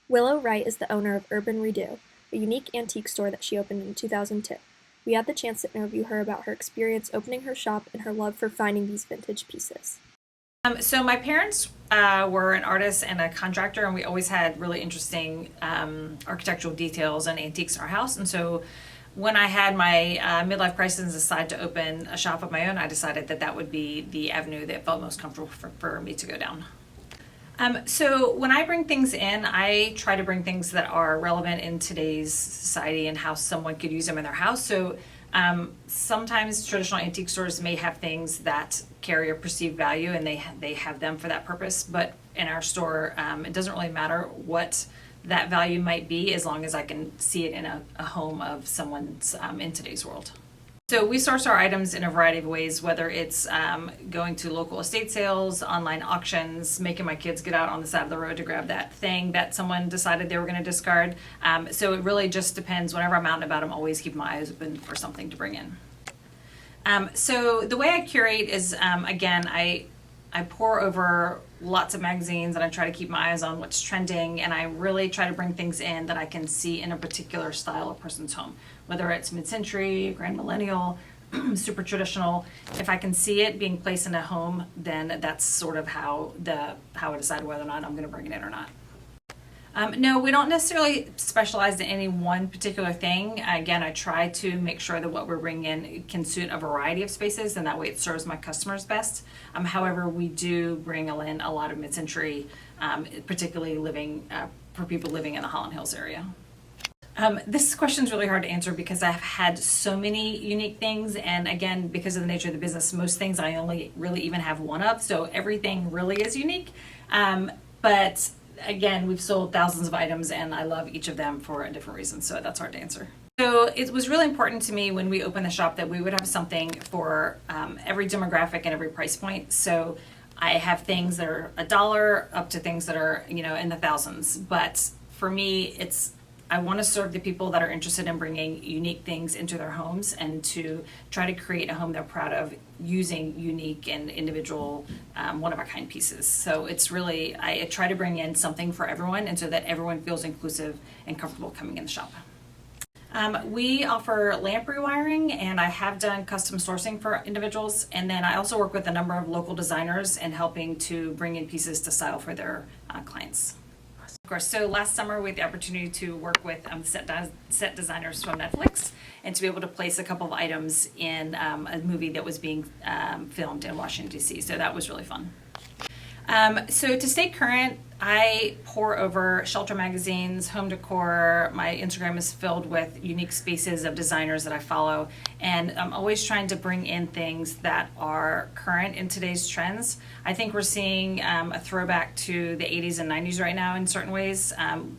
Willow Wright is the owner of Urban Redo, a unique antique store that she opened in 2002. We had the chance to interview her about her experience opening her shop and her love for finding these vintage pieces. So my parents were an artist and a contractor, and we always had really interesting architectural details and antiques in our house. And so when I had my midlife crisis and decided to open a shop of my own, I decided that that would be the avenue that felt most comfortable for me to go down. So when I bring things in, I try to bring things that are relevant in today's society and how someone could use them in their house. So sometimes traditional antique stores may have things that carry a perceived value, and they have them for that purpose. But in our store, it doesn't really matter what that value might be, as long as I can see it in a home of someone's in today's world. So we source our items in a variety of ways, whether it's going to local estate sales, online auctions, making my kids get out on the side of the road to grab that thing that someone decided they were going to discard. So it really just depends. Whenever I'm out and about, I'm always keeping my eyes open for something to bring in. So the way I curate is, again, I pour over lots of magazines, and I try to keep my eyes on what's trending, and I really try to bring things in that I can see in a particular style of person's home, whether it's mid-century, grand millennial, super traditional. If I can see it being placed in a home, then that's sort of how I decide whether or not I'm going to bring it in or not. No, we don't necessarily specialize in any one particular thing. Again, I try to make sure that what we're bringing in can suit a variety of spaces, and that way it serves my customers best. However, we do bring in a lot of mid-century, particularly for people living in the Holland Hills area. This question is really hard to answer because I've had so many unique things, and again, because of the nature of the business, most things I only really even have one of, so everything really is unique. But again, we've sold thousands of items, and I love each of them for a different reason, so that's hard to answer. So it was really important to me when we opened the shop that we would have something for every demographic and every price point. So I have things that are $1 up to things that are, in the thousands. But for me, I want to serve the people that are interested in bringing unique things into their homes, and to try to create a home they're proud of using unique and individual one-of-a-kind pieces. So it's really, I try to bring in something for everyone, and so that everyone feels inclusive and comfortable coming in the shop. We offer lamp rewiring, and I have done custom sourcing for individuals, and then I also work with a number of local designers and helping to bring in pieces to style for their clients. Of course, so last summer we had the opportunity to work with set designers from Netflix, and to be able to place a couple of items in a movie that was being filmed in Washington, D.C., so that was really fun. So to stay current, I pour over shelter magazines, home decor. My Instagram is filled with unique spaces of designers that I follow, and I'm always trying to bring in things that are current in today's trends. I think we're seeing a throwback to the 80s and 90s right now in certain ways.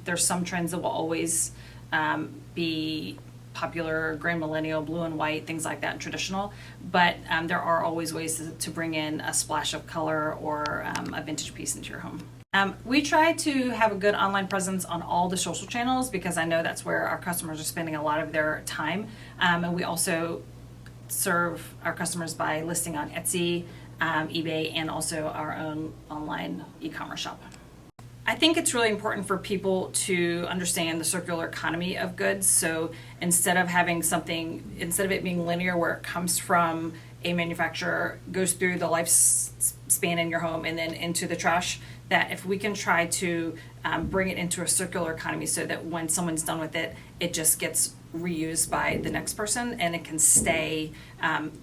There's some trends that will always be popular, grand millennial, blue and white, things like that, traditional, but there are always ways to bring in a splash of color or a vintage piece into your home. We try to have a good online presence on all the social channels, because I know that's where our customers are spending a lot of their time, and we also serve our customers by listing on Etsy, eBay, and also our own online e-commerce shop. I think it's really important for people to understand the circular economy of goods. So instead of it being linear, where it comes from a manufacturer, goes through the lifespan in your home and then into the trash, that if we can try to bring it into a circular economy, so that when someone's done with it, it just gets reused by the next person, and it can stay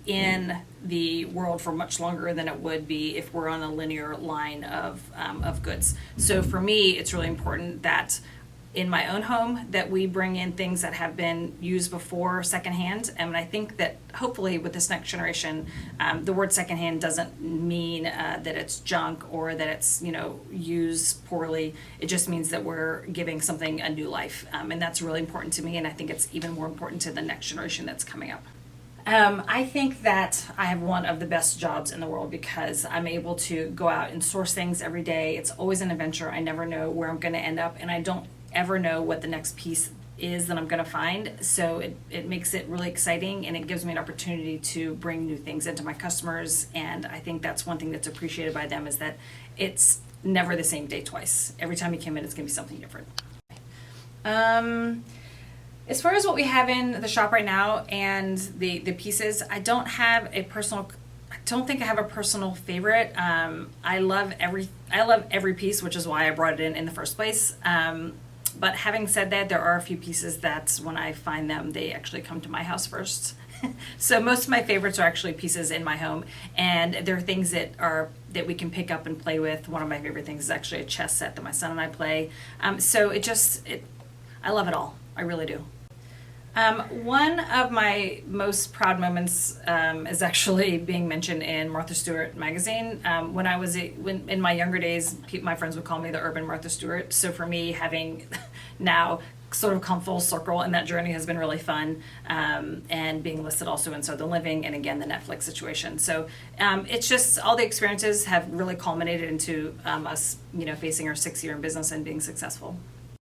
in the world for much longer than it would be if we're on a linear line of goods. So for me, it's really important that in my own home that we bring in things that have been used before secondhand. And I think that hopefully with this next generation, the word secondhand doesn't mean that it's junk or that it's used poorly. It just means that we're giving something a new life, and that's really important to me. And I think it's even more important to the next generation that's coming up. I think that I have one of the best jobs in the world, because I'm able to go out and source things every day. It's always an adventure. I never know where I'm going to end up, and I don't ever know what the next piece is that I'm going to find. So it makes it really exciting, and it gives me an opportunity to bring new things into my customers. And I think that's one thing that's appreciated by them, is that it's never the same day twice. Every time you come in, it's going to be something different. As far as what we have in the shop right now and the pieces, I don't think I have a personal favorite. I love every piece, which is why I brought it in the first place. But having said that, there are a few pieces that when I find them, they actually come to my house first. So most of my favorites are actually pieces in my home, and they're things that we can pick up and play with. One of my favorite things is actually a chess set that my son and I play. So I love it all. I really do. One of my most proud moments is actually being mentioned in Martha Stewart magazine. When in my younger days, my friends would call me the urban Martha Stewart. So for me, having now sort of come full circle and that journey has been really fun, and being listed also in Southern Living and again the Netflix situation. So it's just all the experiences have really culminated into us, facing our 6th year in business and being successful.